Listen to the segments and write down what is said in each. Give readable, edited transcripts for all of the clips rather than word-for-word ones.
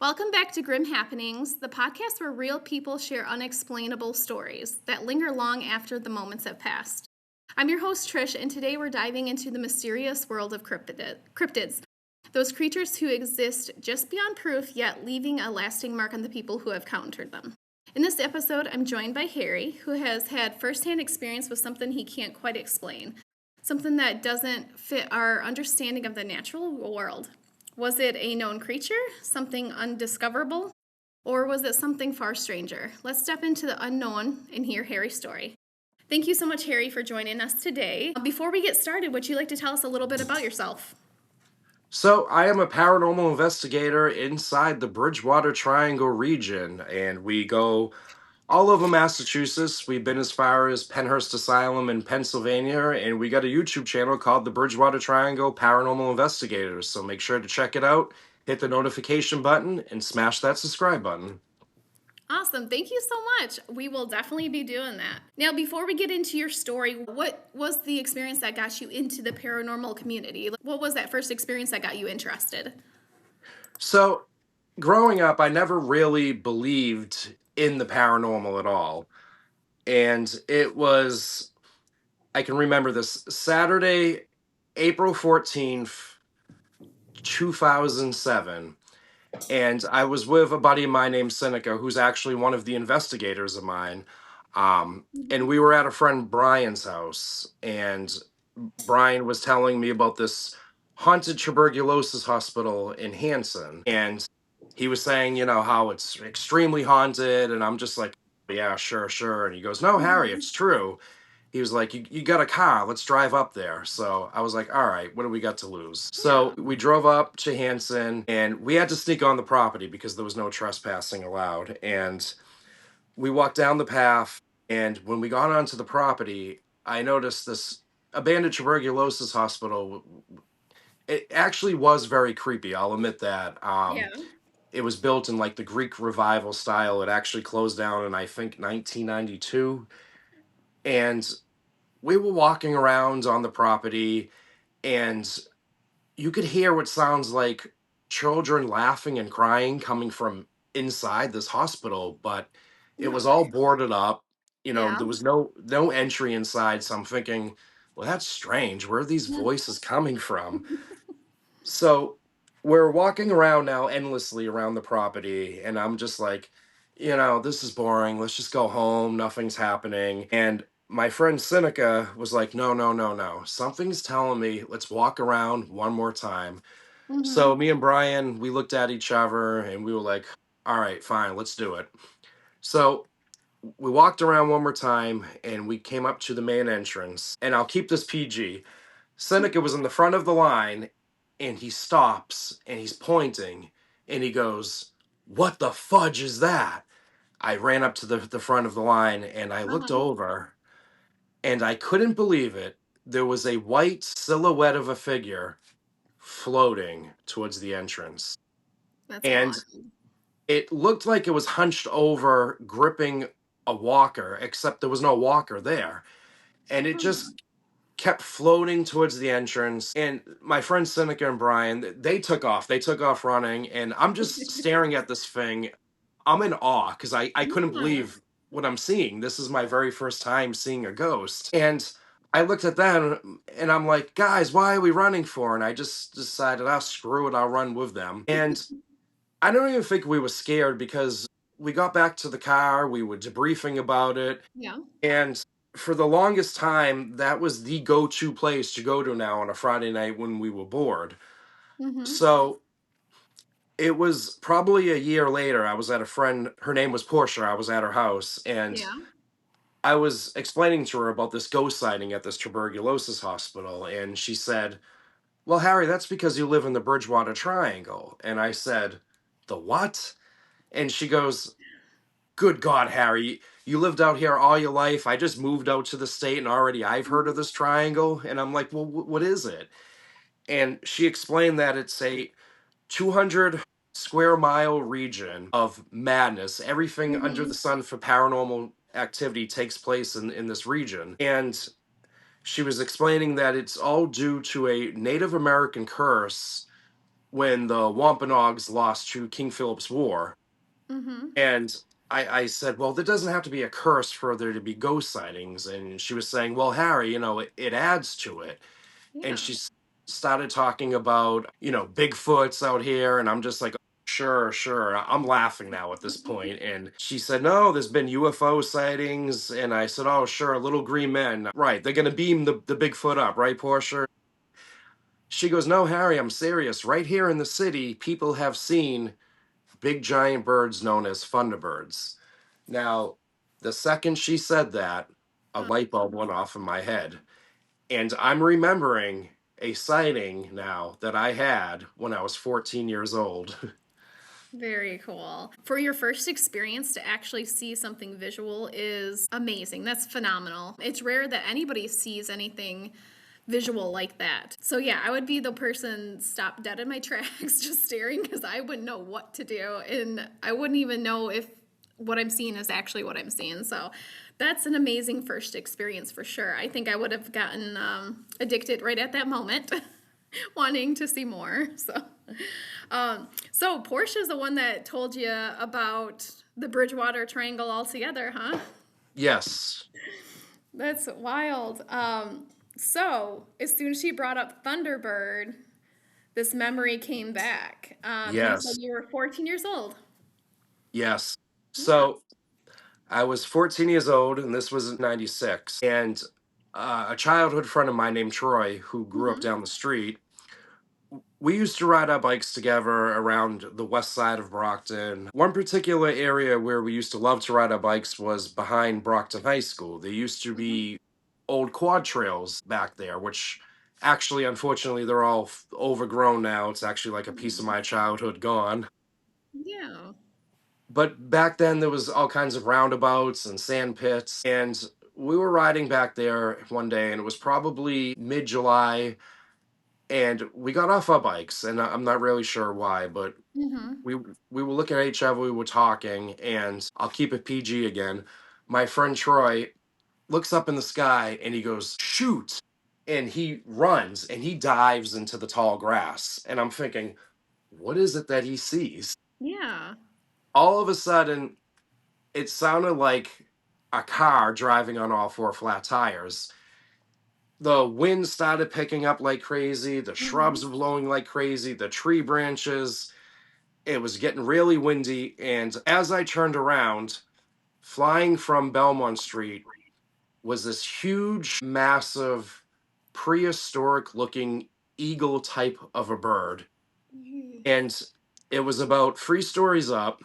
Welcome back to Grim Happenings, the podcast where real people share unexplainable stories that linger long after the moments have passed. I'm your host, Trish, and today we're diving into the mysterious world of cryptids, those creatures who exist just beyond proof, yet leaving a lasting mark on the people who have encountered them. In this episode, I'm joined by Harry, who has had firsthand experience with something he can't quite explain, something that doesn't fit our understanding of the natural world. Was it a known creature, something undiscoverable, or was it something far stranger? Let's step into the unknown and hear Harry's story. Thank you so much, Harry, for joining us today. Before we get started, would you like to tell us a little bit about yourself? So, I am a paranormal investigator inside the Bridgewater Triangle region, and we go all over Massachusetts. We've been as far as Penhurst Asylum in Pennsylvania, and we got a YouTube channel called the Bridgewater Triangle Paranormal Investigators. So, make sure to check it out, hit the notification button, and smash that subscribe button. Awesome. Thank you so much. We will definitely be doing that. Now, before we get into your story, what was the experience that got you into the paranormal community? What was that first experience that got you interested? So, growing up, I never really believed in the paranormal at all. And it was I can remember this Saturday, April 14th, 2007. And I was with a buddy of mine named Seneca, who's actually one of the investigators of mine. And we were at a friend Brian's house, and Brian was telling me about this haunted tuberculosis hospital in Hanson. And he was saying, how it's extremely haunted. And I'm just like, yeah, sure, sure. And he goes, no, Harry, Mhm. it's true. He was like, you got a car, let's drive up there. So I was like, all right, what do we got to lose? So Yeah. we drove up to Hanson, and we had to sneak on the property because there was no trespassing allowed. And we walked down the path, and when we got onto the property, I noticed this abandoned tuberculosis hospital. It actually was very creepy, I'll admit that. Yeah. It was built in like the Greek revival style. It actually closed down in, I think, 1992. And we were walking around on the property, and you could hear what sounds like children laughing and crying coming from inside this hospital, but it No was all way. boarded up. Yeah. There was no entry inside. So I'm thinking, well, that's strange. Where are these voices coming from? So we're walking around now endlessly around the property, and I'm just like, this is boring. Let's just go home. Nothing's happening. And my friend Seneca was like, no, no, no, no. Something's telling me, let's walk around one more time. Mm-hmm. So me and Brian, we looked at each other and we were like, all right, fine, let's do it. So we walked around one more time and we came up to the main entrance. And I'll keep this PG. Seneca was in the front of the line, and he stops and he's pointing and he goes, what the fudge is that? I ran up to the front of the line and I looked Uh-huh. over, and I couldn't believe it. There was a white silhouette of a figure floating towards the entrance. That's And wild. it looked like it was hunched over, gripping a walker, except there was no walker there. And it Huh. just kept floating towards the entrance. And my friends Seneca and Brian, they took off. They took off running. And I'm just staring at this thing. I'm in awe because I couldn't Yeah. believe what I'm seeing. This is my very first time seeing a ghost. And I looked at them and I'm like, guys, why are we running for? And I just decided, screw it, I'll run with them. And I don't even think we were scared because we got back to the car, we were debriefing about it, Yeah. and for the longest time, that was the go-to place to go to now on a Friday night when we were bored. Mm-hmm. So it was probably a year later. I was at a friend, her name was Portia. I was at her house, and Yeah. I was explaining to her about this ghost sighting at this tuberculosis hospital. And she said, well, Harry, that's because you live in the Bridgewater Triangle. And I said, the what? And she goes, good God, Harry, you lived out here all your life. I just moved out to the state and already I've heard of this triangle. And I'm like, well, what is it? And she explained that it's a 200 square mile region of madness. Everything under the Mm-hmm. sun for paranormal activity takes place in this region. And she was explaining that it's all due to a Native American curse when the Wampanoags lost to King Philip's War. Mhm. And I said, well, there doesn't have to be a curse for there to be ghost sightings. And she was saying, well, Harry, it adds to it. And Yeah. started talking about, Bigfoots out here. And I'm just like, sure, sure. I'm laughing now at this point. And she said, no, there's been UFO sightings. And I said, oh, sure, little green men. Right. They're going to beam the Bigfoot up, right, Portia? She goes, no, Harry, I'm serious. Right here in the city, people have seen big giant birds known as Thunderbirds. Now, the second she said that, a Uh, light bulb went off in my head. And I'm remembering a sighting now that I had when I was 14 years old. Very cool. For your first experience to actually see something visual is amazing. That's phenomenal. It's rare that anybody sees anything visual like that. So yeah, I would be the person stopped dead in my tracks just staring because I wouldn't know what to do and I wouldn't even know if what I'm seeing is actually what I'm seeing. So that's an amazing first experience for sure. I think I would have gotten addicted right at that moment, wanting to see more. So Portia's the one that told you about the Bridgewater Triangle altogether, huh? Yes, That's wild. So as soon as she brought up Thunderbird, this memory came back. You said yes, you were 14 years old. yes. Yeah. So I was 14 years old, and this was in 96. And a childhood friend of mine named Troy, who grew up Hmm. down the street, we used to ride our bikes together around the west side of Brockton. One particular area where we used to love to ride our bikes was behind Brockton High School. There used to Hmm. be old quad trails back there, which actually, unfortunately, they're all overgrown now. It's actually like a piece of my childhood gone. Yeah. But back then, there was all kinds of roundabouts and sand pits. And we were riding back there one day, and it was probably mid July, and we got off our bikes, and I'm not really sure why, but Hmm. we we were looking at each other, we were talking, and I'll keep it PG again. My friend Troy looks up in the sky and he goes, "Shoot!" And he runs and he dives into the tall grass, and I'm thinking, what is it that he sees? Yeah. All of a sudden, it sounded like a car driving on all four flat tires. The wind started picking up like crazy. The Hmm. shrubs were blowing like crazy. The tree branches. It was getting really windy. And as I turned around, flying from Belmont Street was this huge, massive, prehistoric looking eagle type of a bird. And it was about 3 stories up.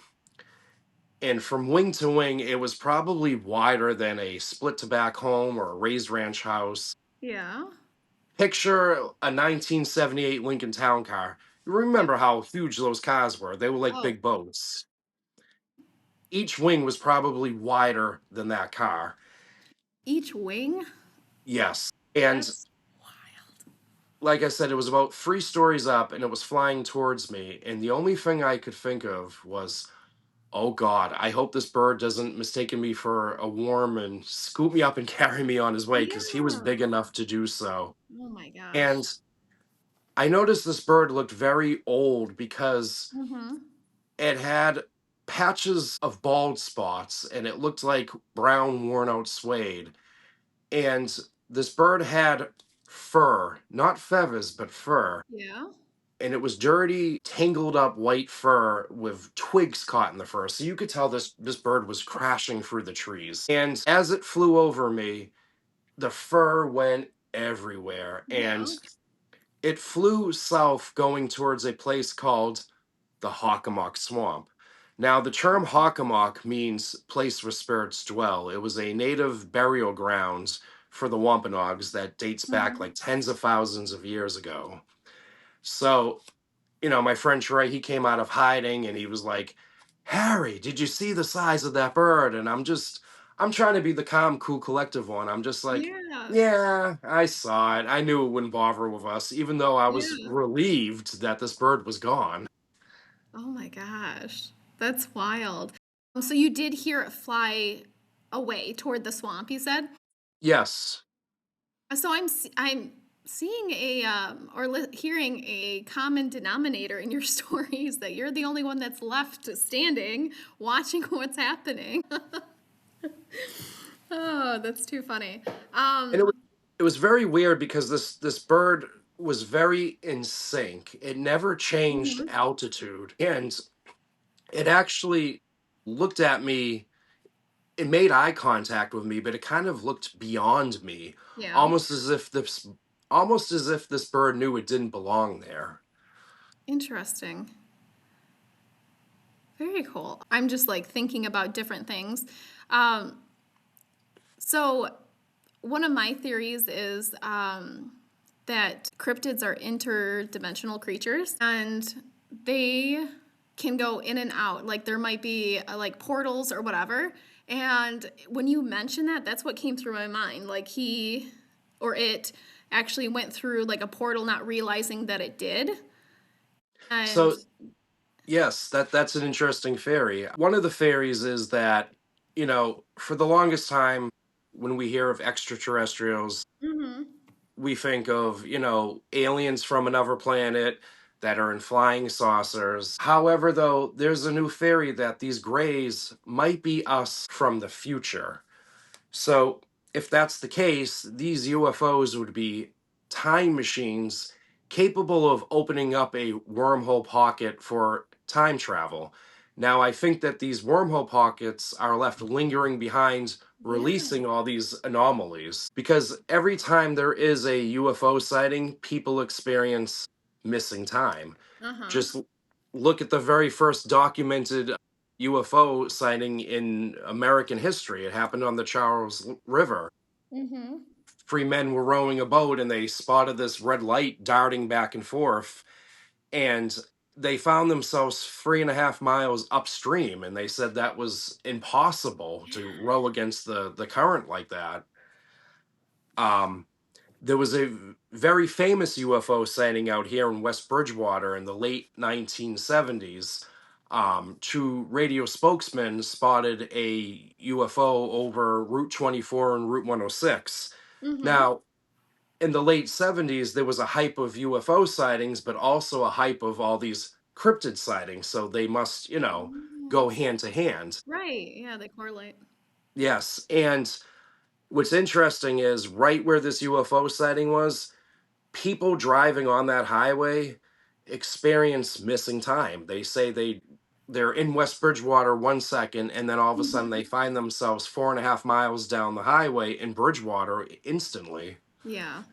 And from wing to wing, it was probably wider than a split to back home or a raised ranch house. Yeah. Picture a 1978 Lincoln Town Car. You Yep. remember how huge those cars were. They were like Oh, big boats. Each wing was probably wider than that car. each wing? Yes. And That's wild. like I said, it was about 3 stories up and it was flying towards me. And the only thing I could think of was, oh God, I hope this bird doesn't mistaken me for a worm and scoop me up and carry me on his way because he was Yeah. big enough to do so. Oh my gosh. And I noticed this bird looked very old because Mm-hmm. it had patches of bald spots and it looked like brown, worn out suede. And this bird had fur, not feathers, but fur. Yeah. And it was dirty, tangled up white fur with twigs caught in the fur. So you could tell this bird was crashing through the trees. And as it flew over me, the fur went everywhere. Yeah. And it flew south going towards a place called the Hockomock Swamp. Now, the term Hockomock means place where spirits dwell. It was a native burial ground for the Wampanoags that dates back Mm-hmm. like tens of thousands of years ago. So, my friend Troy, he came out of hiding and he was like, Harry, did you see the size of that bird? And I'm trying to be the calm, cool, collective one. I'm just like, Yeah. yeah, I saw it. I knew it wouldn't bother with us, even though I was Yeah. relieved that this bird was gone. Oh my gosh. That's wild. So you did hear it fly away toward the swamp, you said? Yes. So I'm seeing a or hearing a common denominator in your stories that you're the only one that's left standing watching what's happening. Oh, that's too funny. And Um, it was very weird because this bird was very in sync. It never changed mhm, altitude, and it actually looked at me. It made eye contact with me, but it kind of looked beyond me, yeah, almost as if this almost as if this bird knew it didn't belong there. interesting. Very cool. I'm just like thinking about different things. Um, so one of my theories is that cryptids are interdimensional creatures and they can go in and out. Like there might be like portals or whatever. And when you mention that, that's what came through my mind. Like he or it actually went through like a portal, not realizing that it did. And So yes, that's an interesting theory. One of the theories is that, for the longest time, when we hear of extraterrestrials, mhm, we think of, aliens from another planet that are in flying saucers. However, though, there's a new theory that these grays might be us from the future. So, if that's the case, these UFOs would be time machines capable of opening up a wormhole pocket for time travel. Now, I think that these wormhole pockets are left lingering behind, yeah, releasing all these anomalies. Because every time there is a UFO sighting, people experience missing time. uh-huh, Just look at the very first documented UFO sighting in American history. It happened on the Charles River. mhm, Three men were rowing a boat and they spotted this red light darting back and forth. And they found themselves 3.5 miles upstream. And they said that was impossible to row against the current like that. Um, there was a very famous UFO sighting out here in West Bridgewater in the late 1970s. Two radio spokesmen spotted a UFO over Route 24 and Route 106. mhm. Now, in the late 70s, there was a hype of UFO sightings, but also a hype of all these cryptid sightings. So they must, Oh, go hand to hand. right. Yeah, they correlate. Yes. And what's interesting is right where this UFO sighting was, people driving on that highway experience missing time. They say they're in West Bridgewater 1 second, and then all of a sudden they Mhm. find themselves 4.5 miles down the highway in Bridgewater instantly. Yeah,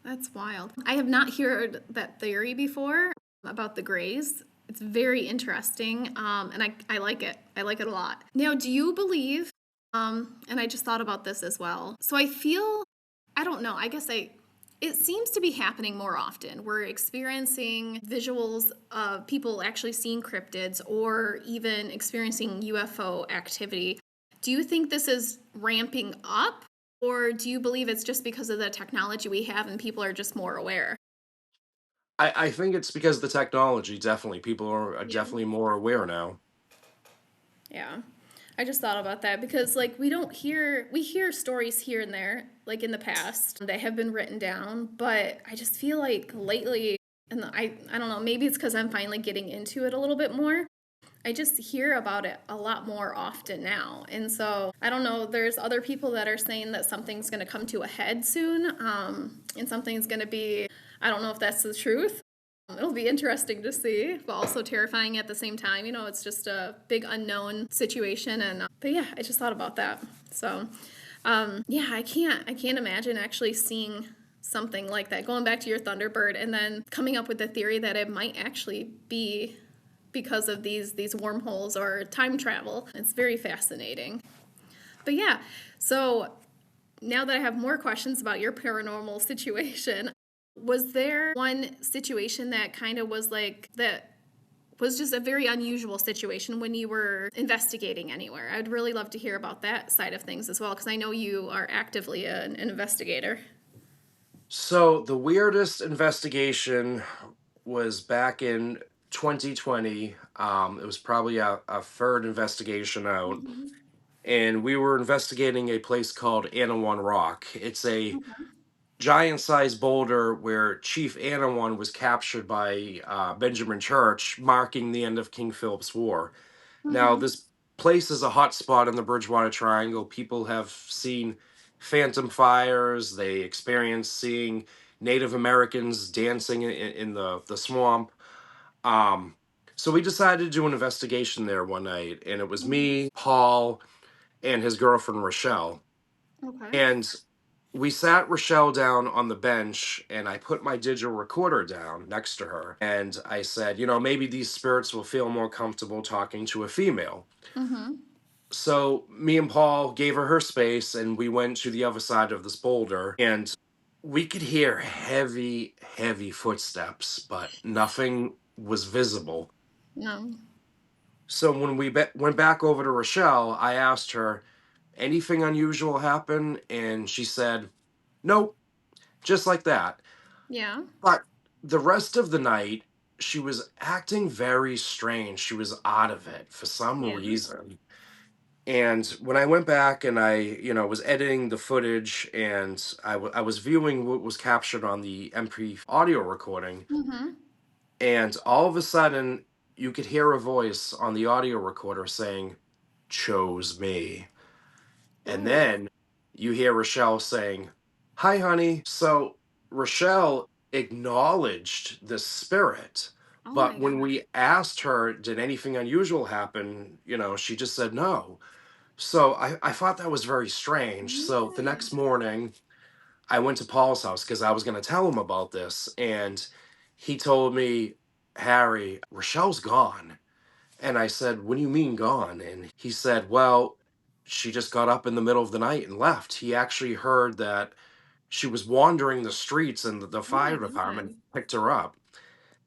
that's wild. I have not heard that theory before about the grays. It's very interesting, and I like it. I like it a lot. Now, do you believe, and I just thought about this as well. So I feel, I don't know, it seems to be happening more often. We're experiencing visuals of people actually seeing cryptids or even experiencing UFO activity. Do you think this is ramping up, or do you believe it's just because of the technology we have and people are just more aware? I think it's because of the technology, definitely. People are Yeah. definitely more aware now. Yeah. I just thought about that because like we hear stories here and there like in the past that have been written down, but I just feel like lately and I don't know, maybe it's cuz I'm finally getting into it a little bit more. I just hear about it a lot more often now. And so I don't know, there's other people that are saying that something's going to come to a head soon, and something's going to be, I don't know if that's the truth. It'll be interesting to see, but also terrifying at the same time. You know, it's just a big unknown situation. And but yeah, I just thought about that. So yeah, I can't imagine actually seeing something like that. Going back to your Thunderbird and then coming up with the theory that it might actually be because of these wormholes or time travel. It's very fascinating. But yeah, so now that I have more questions about your paranormal situation, was there one situation that kind of was like that was just a very unusual situation when you were investigating anywhere? I'd really love to hear about that side of things as well because I know you are actively an investigator. So the weirdest investigation was back in 2020. It was probably a third investigation out, and we were investigating a place called Anawan Rock. It's a giant sized boulder where Chief Anawan was captured by Benjamin Church, marking the end of King Philip's War. Now, Mm-hmm. this place is a hot spot in the Bridgewater Triangle. People have seen phantom fires, they experience seeing Native Americans dancing in the swamp. Um, so we decided to do an investigation there one night, and it was Mm-hmm. me, Paul, and his girlfriend Rochelle. Okay. And we sat Rochelle down on the bench, and I put my digital recorder down next to her. And I said, maybe these spirits will feel more comfortable talking to a female. Mm-hmm. So me and Paul gave her space, and we went to the other side of this boulder, and we could hear heavy, heavy footsteps, but nothing was visible. No. So when we went back over to Rochelle, I asked her, anything unusual happen? And she said, nope, just like that. Yeah. But the rest of the night, she was acting very strange. She was out of it for some Yeah. reason. And when I went back and was editing the footage and I was viewing what was captured on the MP audio recording, Mm-hmm. and all of a sudden you could hear a voice on the audio recorder saying, chose me. And Oh. then you hear Rochelle saying, hi, honey. So Rochelle acknowledged the spirit. Oh But my when gosh. we asked her, did anything unusual happen? She just said no. So I thought that was very strange. So the Yeah. next morning, I went to Paul's house because I was going to tell him about this. And he told me, Harry, Rochelle's gone. And I said, what do you mean gone? And he said, well, she just got up in the middle of the night and left. He actually heard that she was wandering the streets and the Oh my fire department God. picked her up.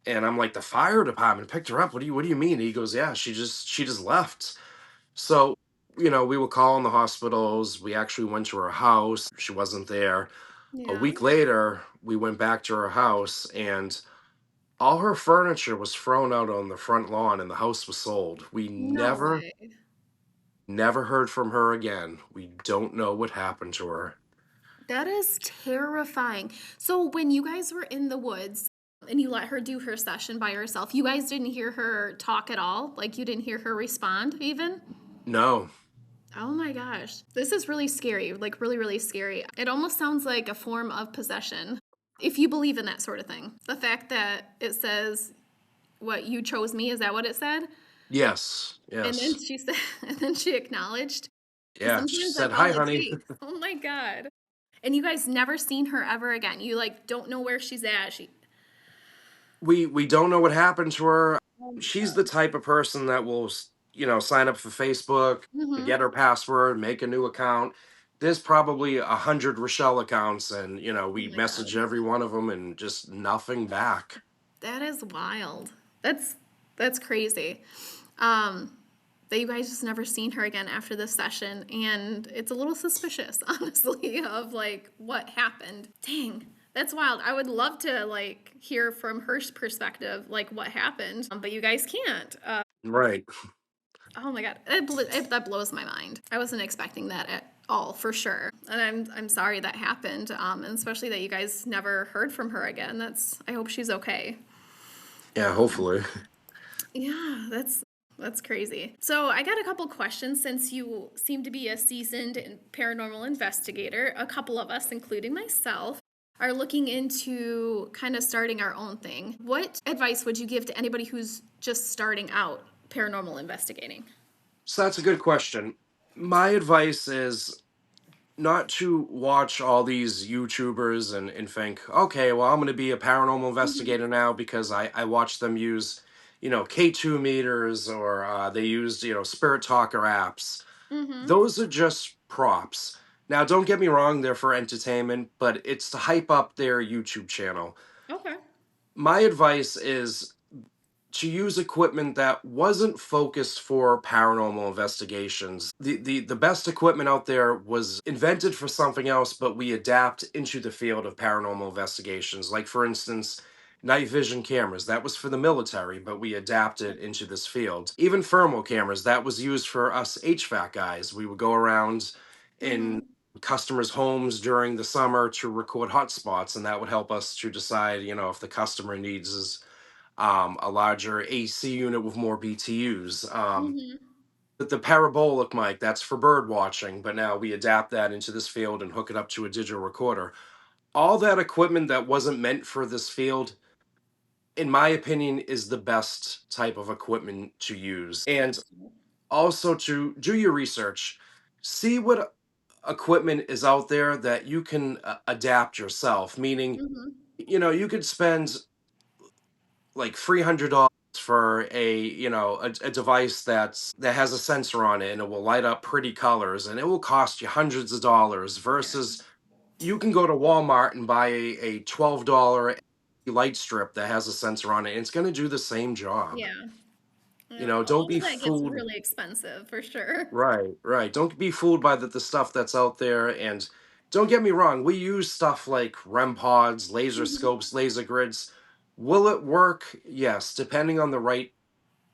And I'm like, the fire department picked her up? What do you mean? And he goes, yeah, she just left. So, we were calling the hospitals. We actually went to her house. She wasn't there. A Yeah. week later, we went back to her house and all her furniture was thrown out on the front lawn and the house was sold. We No never, way. never heard from her again. We don't know what happened to her. That is terrifying. So when you guys were in the woods and you let her do her session by herself, you guys didn't hear her talk at all? Like you didn't hear her respond even? No. Oh my gosh. This is really scary, like really, really scary. It almost sounds like a form of possession. If you believe in that sort of thing. The fact that it says, what, you chose me, is that what it said? Yes. And then Yes. she said, and then she acknowledged. Because Yeah. She sometimes said, that's all hi, it honey. takes. Oh my God. And you guys never seen her ever again. You like don't know where she's at. She We don't know what happened to her. Oh my She's the God. type of person that will, sign up for Facebook, Mm-hmm. forget her password, make a new account. There's probably 100 Rochelle accounts, and Oh we my God. message every one of them, and just nothing back. That is wild. That's crazy. Um, that you guys just never seen her again after this session, and it's a little suspicious, honestly, of like what happened. Dang, that's wild. I would love to like hear from her perspective, like what happened, but you guys can't. Right. Oh my God, that blows my mind. I wasn't expecting that at all, for sure, and I'm sorry that happened, and especially that you guys never heard from her again. I hope she's okay. Yeah. Hopefully. Yeah, that's crazy. So I got a couple questions since you seem to be a seasoned paranormal investigator. A couple of us, including myself, are looking into kind of starting our own thing. What advice would you give to anybody who's just starting out paranormal investigating? So that's a good question. My advice is not to watch all these YouTubers and think, okay, well, I'm going to be a paranormal Hmm. investigator now because I watched them use, K2 meters or they used, Spirit Talker apps. Hmm. Those are just props. Now, don't get me wrong, they're for entertainment, but it's to hype up their YouTube channel. Okay. My advice is to use equipment that wasn't focused for paranormal investigations. The best equipment out there was invented for something else, but we adapt into the field of paranormal investigations. Like for instance, night vision cameras, that was for the military, but we adapted into this field. Even thermal cameras, that was used for us HVAC guys. We would go around and Hmm. customers' homes during the summer to record hotspots, and that would help us to decide, if the customer needs a larger AC unit with more BTUs. Hmm. The parabolic mic, that's for bird watching, but now we adapt that into this field and hook it up to a digital recorder. All that equipment that wasn't meant for this field, in my opinion, is the best type of equipment to use. And also to do your research, see what equipment is out there that you can adapt yourself, meaning, Hmm. you could spend like $300 for a device that has a sensor on it and it will light up pretty colors and it will cost you hundreds of dollars Yeah. versus you can go to Walmart and buy a $12 light strip that has a sensor on it and it's going to do the same job. Yeah. Yeah. Well, Don't all be of that gets fooled. really expensive for sure. Right, right. Don't be fooled by the stuff that's out there. And don't get me wrong, we use stuff like REM pods, laser Hmm. scopes, laser grids. Will it work? Yes, depending on the right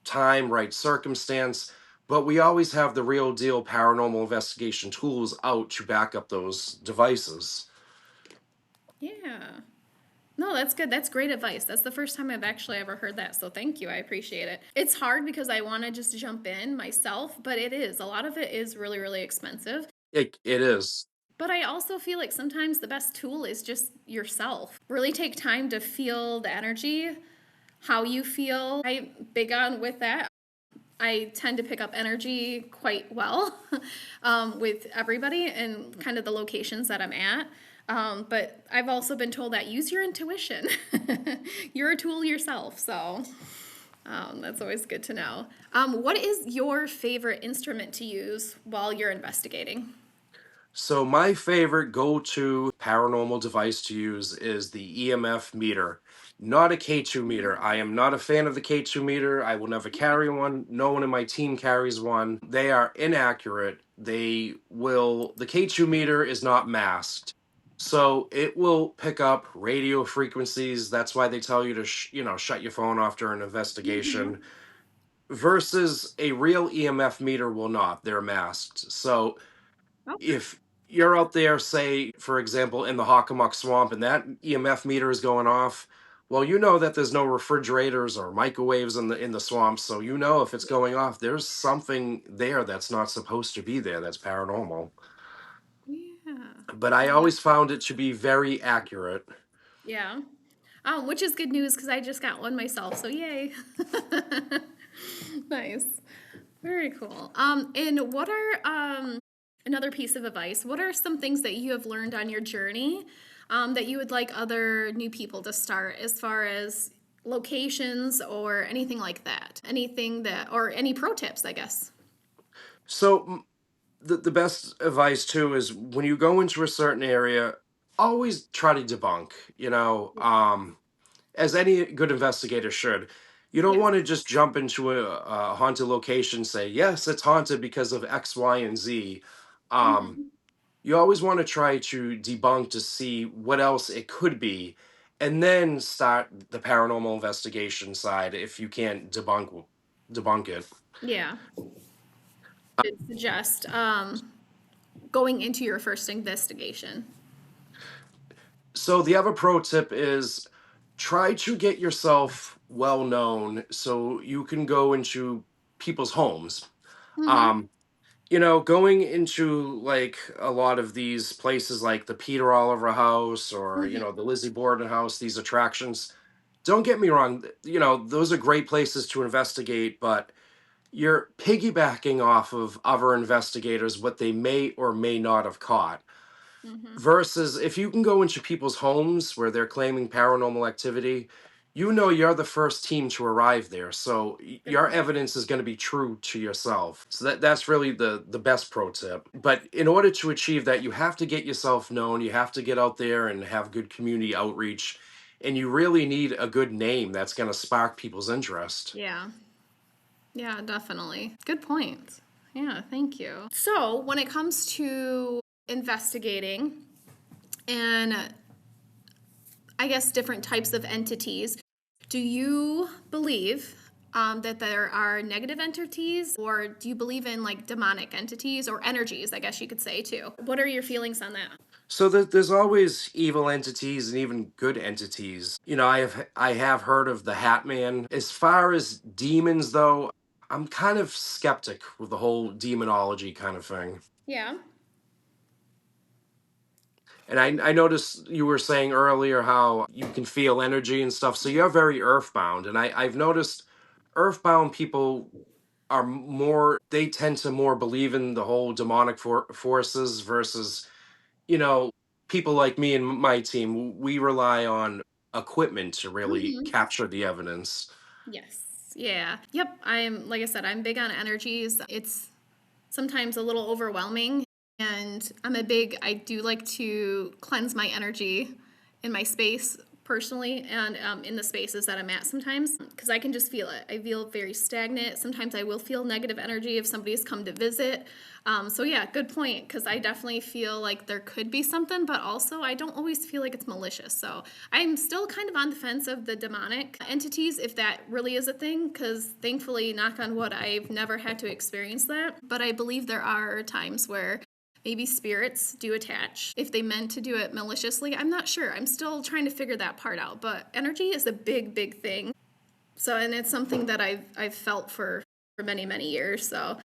time, right circumstance. But we always have the real deal paranormal investigation tools out to back up those devices. Yeah. No, that's good. That's great advice. That's the first time I've actually ever heard that. So thank you. I appreciate it. It's hard because I want to just jump in myself, but it is. A lot of it is really, really expensive. It is. But I also feel like sometimes the best tool is just yourself. Really take time to feel the energy, how you feel. I'm big on with that. I tend to pick up energy quite well with everybody and kind of the locations that I'm at. But I've also been told that use your intuition. You're a tool yourself, so that's always good to know. What is your favorite instrument to use while you're investigating? So my favorite go-to paranormal device to use is the EMF meter, not a K2 meter. I am not a fan of the K2 meter. I will never Okay. carry one. No one in my team carries one. They are inaccurate. The K2 meter is not masked. So it will pick up radio frequencies. That's why they tell you to, shut your phone off during an investigation Hmm. versus a real EMF meter will not. They're masked. So Okay. if you're out there, say, for example, in the Hockomock Swamp, and that EMF meter is going off, well, you know that there's no refrigerators or microwaves in the swamp, so you know if it's going off, there's something there that's not supposed to be there. That's paranormal. Yeah. But I No, always that's found it to be very accurate. yeah. Which is good news because I just got one myself, so yay. Nice. Very cool. And what are another piece of advice? What are some things that you have learned on your journey that you would like other new people to start as far as locations or anything like that? Anything that, or any pro tips, I guess. So the best advice too is when you go into a certain area, always try to debunk. As any good investigator should. You don't Yes. want to just jump into a haunted location, say, yes, it's haunted because of X, Y, and Z. Um, Hmm. you always want to try to debunk to see what else it could be, and then start the paranormal investigation side if you can't debunk it. Yeah. I'd suggest going into your first investigation. So the other pro tip is try to get yourself well known so you can go into people's homes. Hmm. Um, going into like a lot of these places like the Peter Oliver House or, Hmm. the Lizzie Borden House, these attractions, don't get me wrong, those are great places to investigate, but you're piggybacking off of other investigators what they may or may not have caught. Hmm. Versus if you can go into people's homes where they're claiming paranormal activity, you're the first team to arrive there. So Good your point. evidence is going to be true to yourself. So that's really the best pro tip. But in order to achieve that, you have to get yourself known. You have to get out there and have good community outreach. And you really need a good name that's going to spark people's interest. Yeah. Yeah, definitely. Good point. Yeah, thank you. So, when it comes to investigating and I guess different types of entities, do you believe that there are negative entities, or do you believe in like demonic entities or energies, I guess you could say too? What are your feelings on that? So there's always evil entities and even good entities. I have heard of the Hat Man. As far as demons, though, I'm kind of skeptic with the whole demonology kind of thing. Yeah. And I noticed you were saying earlier how you can feel energy and stuff. So you're very earthbound. And I've noticed earthbound people are more, they tend to more believe in the whole demonic forces versus, you know, people like me and my team. We rely on equipment to really Hmm. capture the evidence. Yes. Yeah. Yep. Like I said, I'm big on energies. It's sometimes a little overwhelming. And I do like to cleanse my energy in my space personally and in the spaces that I'm at sometimes because I can just feel it. I feel very stagnant. Sometimes I will feel negative energy if somebody's come to visit. So, yeah, good point because I definitely feel like there could be something, but also I don't always feel like it's malicious. So, I'm still kind of on the fence of the demonic entities if that really is a thing because thankfully, knock on wood, I've never had to experience that. But I believe there are times where maybe spirits do attach. If they meant to do it maliciously, I'm not sure. I'm still trying to figure that part out. But energy is a big, big thing. So, and it's something that I've felt for many, many years. So,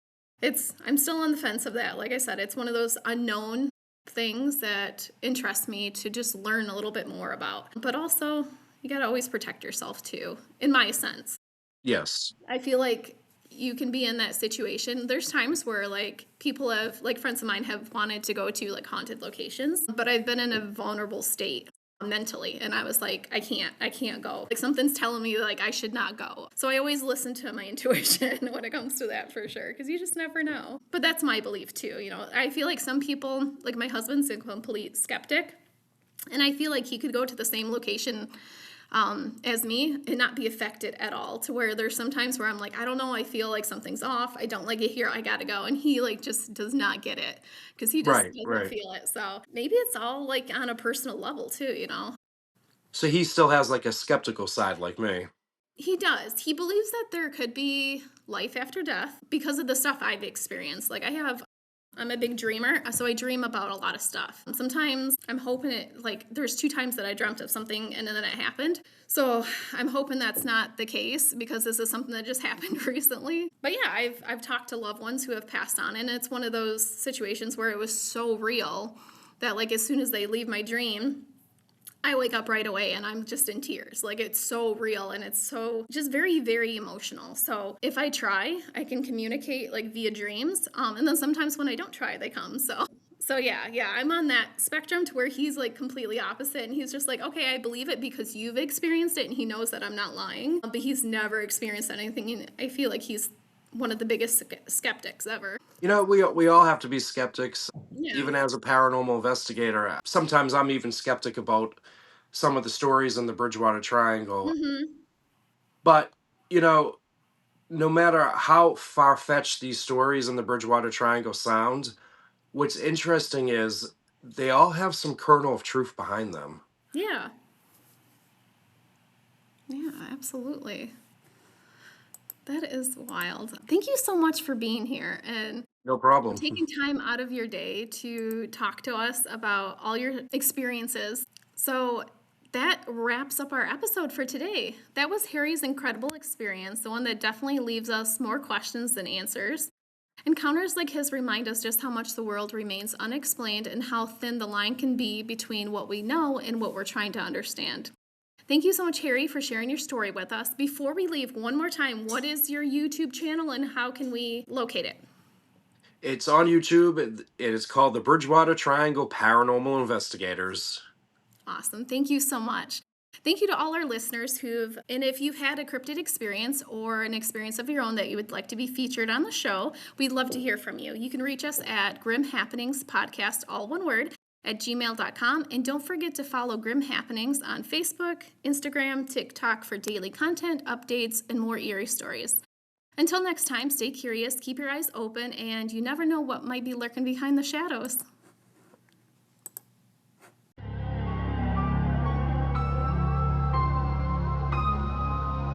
I'm still on the fence of that. Like I said, it's one of those unknown things that interest me to just learn a little bit more about. But also, you got to always protect yourself too, in my sense. Yes. I feel like you can be in that situation. There's times where like people have like friends of mine have wanted to go to like haunted locations, but I've been in a vulnerable state mentally and I was like I can't go. Like something's telling me like I should not go. So I always listen to my intuition when it comes to that for sure because you just never know. But that's my belief too, you know. I feel like some people like my husband's a complete skeptic and I feel like he could go to the same location as me and not be affected at all to where there's sometimes where I'm like, I don't know, I feel like something's off. I don't like it here. I gotta go. And he like just does not get it because he just Right, doesn't right. feel it. So maybe it's all like on a personal level too, you know? So he still has like a skeptical side like me. He does. He believes that there could be life after death because of the stuff I've experienced. I'm a big dreamer, so I dream about a lot of stuff. And sometimes I'm hoping like, there's 2 times that I dreamt of something and then it happened. So I'm hoping that's not the case because this is something that just happened recently. But yeah, I've talked to loved ones who have passed on, and it's one of those situations where it was so real that, like, as soon as they leave my dream, I wake up right away and I'm just in tears. Like it's so real and it's so just very, very emotional. So if I try, I can communicate like via dreams. And then sometimes when I don't try, they come. So yeah, I'm on that spectrum to where he's like completely opposite and he's just like, okay, I believe it because you've experienced it and he knows that I'm not lying. But he's never experienced anything. And I feel like he's one of the biggest skeptics ever. We all have to be skeptics. Yeah. Even as a paranormal investigator, sometimes I'm even skeptic about some of the stories in the Bridgewater Triangle. Mm-hmm. But, you know, no matter how far fetched these stories in the Bridgewater Triangle sound, what's interesting is they all have some kernel of truth behind them. Yeah. Yeah, absolutely. That is wild. Thank you so much for being here and No for problem. taking time out of your day to talk to us about all your experiences. So, that wraps up our episode for today. That was Harry's incredible experience, the one that definitely leaves us more questions than answers. Encounters like his remind us just how much the world remains unexplained and how thin the line can be between what we know and what we're trying to understand. Thank you so much, Harry, for sharing your story with us. Before we leave, one more time, what is your YouTube channel and how can we locate it? It's on YouTube. It is called the Bridgewater Triangle Paranormal Investigators. Awesome. Thank you so much. Thank you to all our listeners and if you've had a cryptid experience or an experience of your own that you would like to be featured on the show, we'd love to hear from you. You can reach us at Grim Happenings Podcast, all one word, at gmail.com. And don't forget to follow Grim Happenings on Facebook, Instagram, TikTok for daily content, updates, and more eerie stories. Until next time, stay curious, keep your eyes open, and you never know what might be lurking behind the shadows.